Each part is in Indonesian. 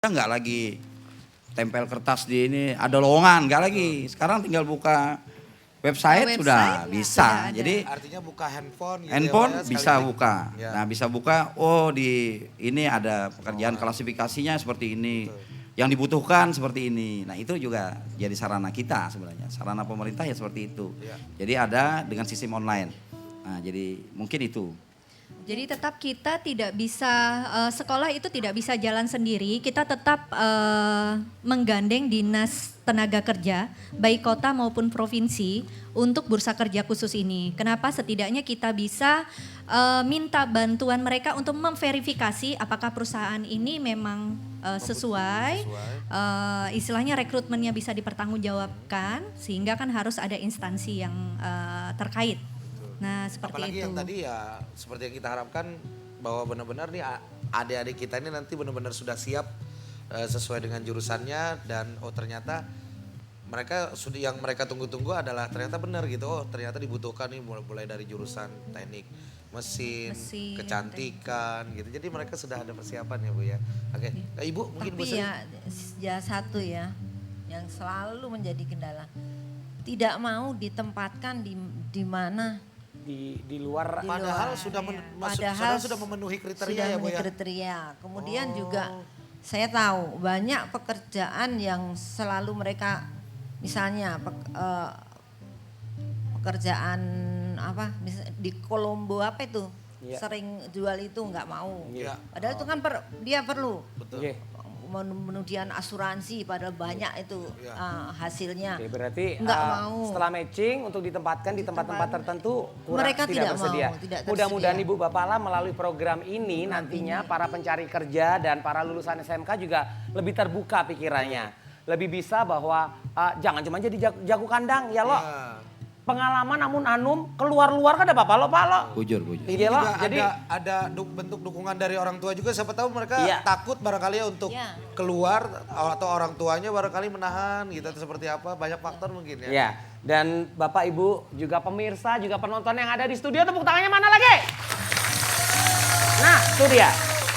Kita nggak lagi tempel kertas di ini ada lowongan, nggak lagi. Sekarang tinggal buka website sudah bisa. Jadi artinya buka handphone gitu handphone ya, bisa buka. Ya. Nah, bisa buka, oh di ini ada pekerjaan klasifikasinya seperti ini. Betul. Yang dibutuhkan seperti ini. Nah, itu juga jadi sarana kita sebenarnya. Sarana pemerintah ya seperti itu. Ya. Jadi ada dengan sistem online. Nah, jadi mungkin itu. Jadi tetap kita tidak bisa, sekolah itu tidak bisa jalan sendiri, kita tetap menggandeng dinas tenaga kerja, baik kota maupun provinsi untuk bursa kerja khusus ini. Kenapa? Setidaknya kita bisa minta bantuan mereka untuk memverifikasi apakah perusahaan ini memang sesuai, istilahnya rekrutmennya bisa dipertanggungjawabkan, sehingga kan harus ada instansi yang terkait. Nah, seperti Apalagi itu. yang tadi ya seperti yang kita harapkan bahwa benar-benar nih adik-adik kita ini nanti benar-benar sudah siap sesuai dengan jurusannya dan ternyata mereka yang mereka tunggu-tunggu adalah ternyata benar gitu. Oh, ternyata dibutuhkan nih mulai dari jurusan teknik mesin, kecantikan gitu. Jadi mereka sudah ada persiapan ya Bu ya. Oke. Nah, Ibu mungkin Bu Tapi ya satu ya yang selalu menjadi kendala. Tidak mau ditempatkan di mana di luar. Padahal luar, sudah ya. Padahal sudah memenuhi kriteria sudah ya Bu memenuhi ya. kriteria. Kemudian juga saya tahu banyak pekerjaan yang selalu mereka misalnya pekerjaan apa di Kolombo apa itu sering jual itu nggak mau. Iya. Padahal itu kan dia perlu. Betul. Kemudian asuransi padahal banyak itu hasilnya. Oke, berarti nggak mau. setelah matching untuk ditempatkan di tempat-tempat tertentu Mereka tidak bersedia. mau, tidak Mudah-mudahan tersedia. Ibu Bapak lah melalui program ini nantinya para pencari kerja dan para lulusan SMK juga lebih terbuka pikirannya. Lebih bisa bahwa jangan cuma jadi jago kandang ya lo. Pengalaman namun anum keluar-luar kan ada Bapak lo Pak lo. Bujur. Ini Iya, juga Lo. Jadi ada bentuk dukungan dari orang tua juga. Siapa tahu mereka Iya. takut barangkali ya untuk Iya. keluar atau orang tuanya barangkali menahan gitu atau seperti apa. Banyak faktor mungkin ya. ya, dan Bapak Ibu juga pemirsa juga penonton yang ada di studio tepuk tangannya mana lagi? Nah, itu dia.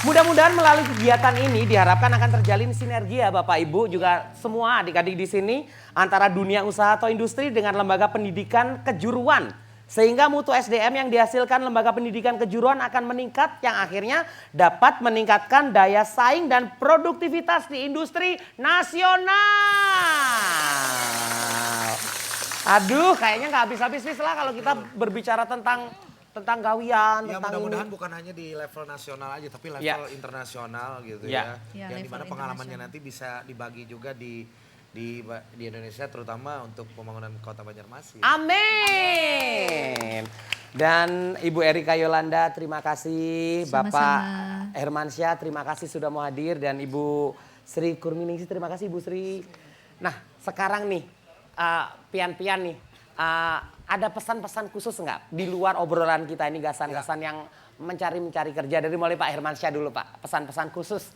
Mudah-mudahan melalui kegiatan ini diharapkan akan terjalin sinergi ya Bapak Ibu juga semua adik-adik di sini antara dunia usaha atau industri dengan lembaga pendidikan kejuruan. Sehingga mutu SDM yang dihasilkan lembaga pendidikan kejuruan akan meningkat yang akhirnya dapat meningkatkan daya saing dan produktivitas di industri nasional. Aduh, kayaknya nggak habis-habis lah kalau kita berbicara tentang gawian, Ya tentang mudah-mudahan ini. bukan hanya di level nasional aja tapi level Ya. internasional gitu Ya. ya. Yang dimana pengalamannya nanti bisa dibagi juga di Indonesia terutama untuk pembangunan kota Banjarmasin. Amin. Dan Ibu Erika Yolanda terima kasih. Sama-sama. Bapak Hermansyah terima kasih sudah mau hadir. Dan Ibu Sri Kurminingsih terima kasih Ibu Sri. Nah sekarang nih pian-pian nih. Ada pesan-pesan khusus nggak di luar obrolan kita ini gasan-gasan yang mencari kerja dari mulai Pak Hermansyah dulu Pak. Pesan-pesan khusus.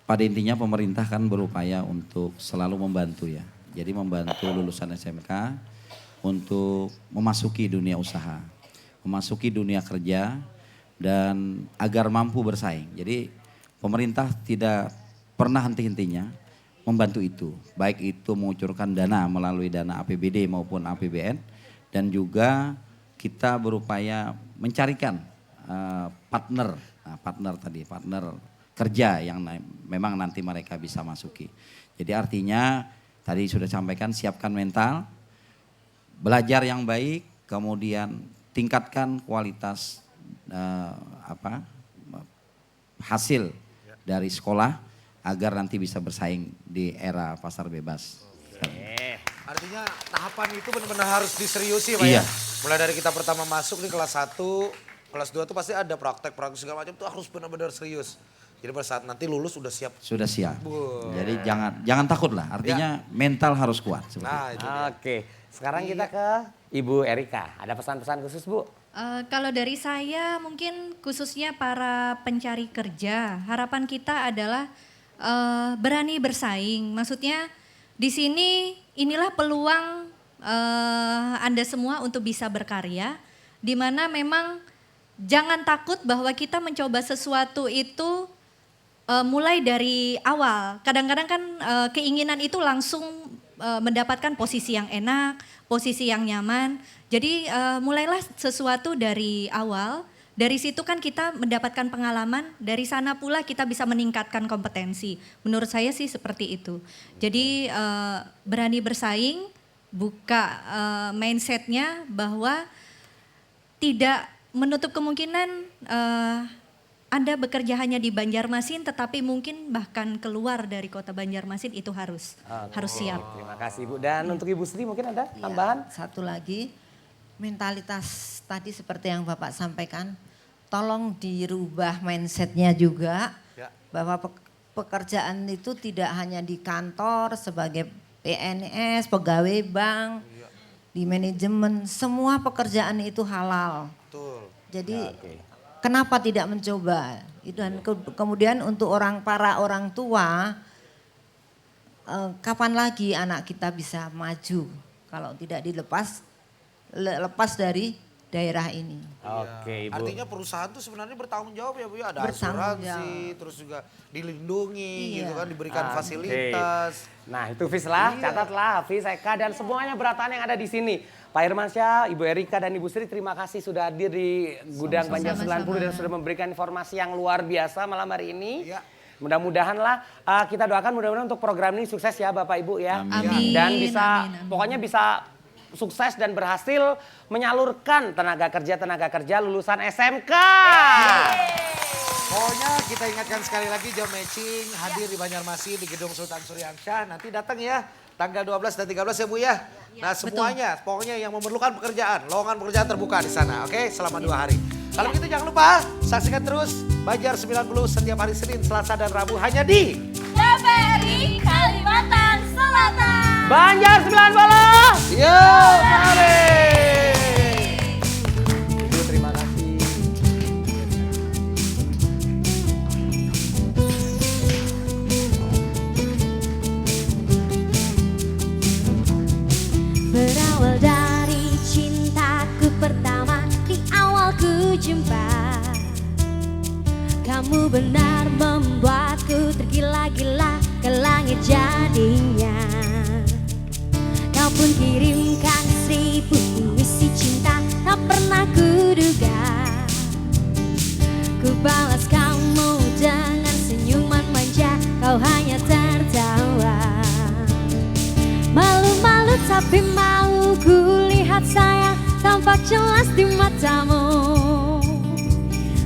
Pada intinya pemerintah kan berupaya untuk selalu membantu ya. Jadi membantu lulusan SMK untuk memasuki dunia usaha, memasuki dunia kerja dan agar mampu bersaing. Jadi pemerintah tidak pernah henti-hentinya membantu itu. Baik itu mengucurkan dana melalui dana APBD maupun APBN dan juga kita berupaya mencarikan partner kerja yang memang nanti mereka bisa masuki. Jadi artinya tadi sudah sampaikan siapkan mental, belajar yang baik, kemudian tingkatkan kualitas hasil dari sekolah agar nanti bisa bersaing di era pasar bebas. Artinya tahapan itu benar-benar harus diseriusi Pak Iya. ya. Mulai dari kita pertama masuk di kelas 1, kelas 2 tuh pasti ada praktek segala macam tuh harus benar-benar serius. Jadi pada saat nanti lulus udah siap. Sudah siap. Wow. Jadi jangan takut lah. Artinya mental harus kuat. Nah itu dia. Oke, sekarang kita ke Ibu Erika. Ada pesan-pesan khusus Bu? Kalau dari saya mungkin khususnya para pencari kerja, harapan kita adalah berani bersaing. Maksudnya di sini inilah peluang Anda semua untuk bisa berkarya, di mana memang jangan takut bahwa kita mencoba sesuatu itu mulai dari awal. Kadang-kadang kan keinginan itu langsung mendapatkan posisi yang enak, posisi yang nyaman. Jadi mulailah sesuatu dari awal. Dari situ kan kita mendapatkan pengalaman, dari sana pula kita bisa meningkatkan kompetensi. Menurut saya sih seperti itu. Jadi berani bersaing, buka mindsetnya bahwa tidak menutup kemungkinan Anda bekerja hanya di Banjarmasin, tetapi mungkin bahkan keluar dari kota Banjarmasin itu harus siap. Terima kasih Ibu. Dan untuk Ibu Sri mungkin ada tambahan? Satu lagi, mentalitas tadi seperti yang Bapak sampaikan, tolong dirubah mindsetnya juga, bahwa pekerjaan itu tidak hanya di kantor sebagai PNS, pegawai bank, di manajemen, semua pekerjaan itu halal. Betul. Jadi kenapa tidak mencoba? Dan kemudian untuk para orang tua, kapan lagi anak kita bisa maju kalau tidak lepas dari daerah ini. Oke Ibu. Artinya perusahaan tuh sebenarnya bertanggung jawab ya Bu ya. Ada Bertanggung asuransi, terus juga dilindungi Iya. gitu kan, diberikan fasilitas. Nah itu Fis lah, catatlah Fis, Eka dan semuanya berataan yang ada di sini. Pak Irmansyah, Ibu Erika dan Ibu Sri terima kasih sudah hadir di Gudang Banjar 90 dan sudah memberikan informasi yang luar biasa malam hari ini. Iya. Mudah-mudahan lah kita doakan mudah-mudahan untuk program ini sukses ya Bapak Ibu ya. Amin. Dan bisa Amin. pokoknya bisa sukses dan berhasil menyalurkan tenaga kerja lulusan SMK. Pokoknya kita ingatkan sekali lagi jam matching hadir di Banjarmasin di Gedung Sultan Suryansyah. Nanti datang ya tanggal 12 dan 13 ya Bu ya. Nah semuanya pokoknya yang memerlukan pekerjaan, lowongan pekerjaan terbuka di sana. Oke selama 2 hari. Kalau gitu jangan lupa saksikan terus Banjar 90 setiap hari Senin, Selasa dan Rabu hanya di TVRI Kalimantan Selatan. Banjar 90. Yo, mari. Ibu terima kasih. Berawal dari cintaku pertama di awal ku jumpa, kamu benar membuatku tergila-gila ke langit jadinya. Kau pun kirimkan 1000 puisi cinta tak pernah kuduga. Ku balas kamu dengan senyuman manja, kau hanya tertawa. Malu-malu tapi mau ku lihat sayang, tampak jelas di matamu.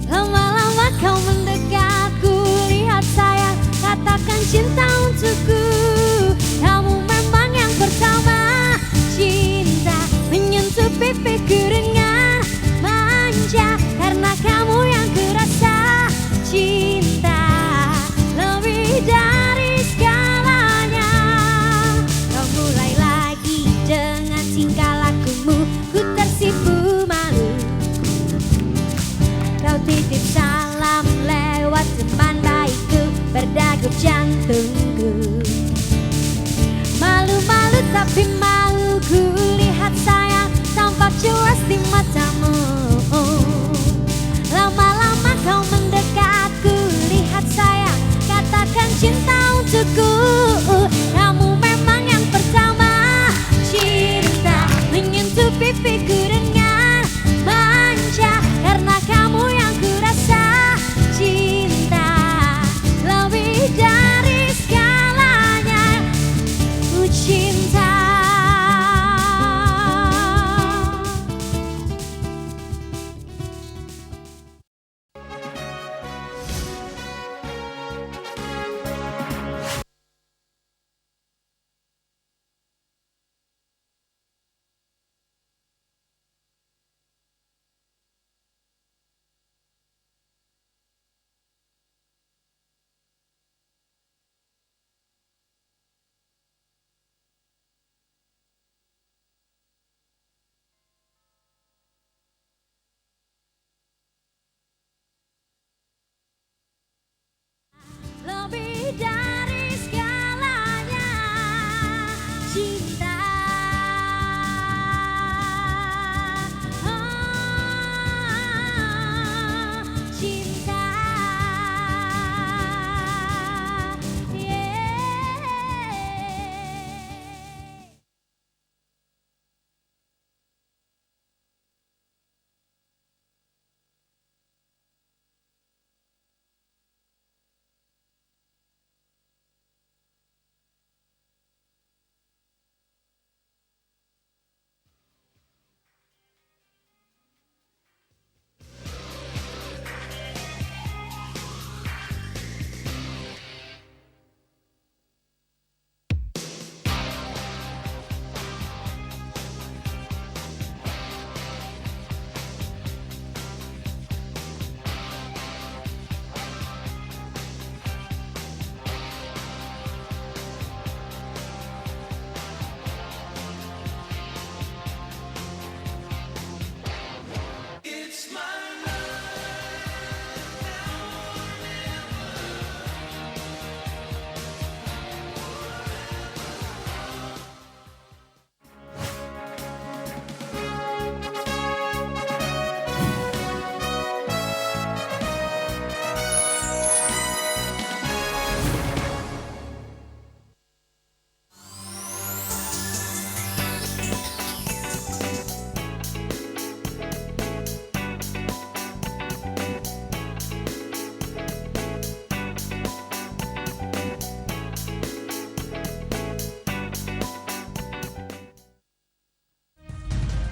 Lama-lama kau mendekat, ku lihat sayang, katakan cinta untukku. Kamu memang yang pertama, cinta menyentuh pipiku dengan manja. Karena kamu yang kurasa, cinta lebih dari segalanya. Kau mulai lagi dengan tingkah lakumu, ku tersipu malu. Kau titip salam lewat teman baikku, berdegup jantungku. Malu-malu tapi mau ku lihat sayang, tampak jelas di matamu. Lama-lama kau mendekat, ku lihat sayang, katakan cinta untukku.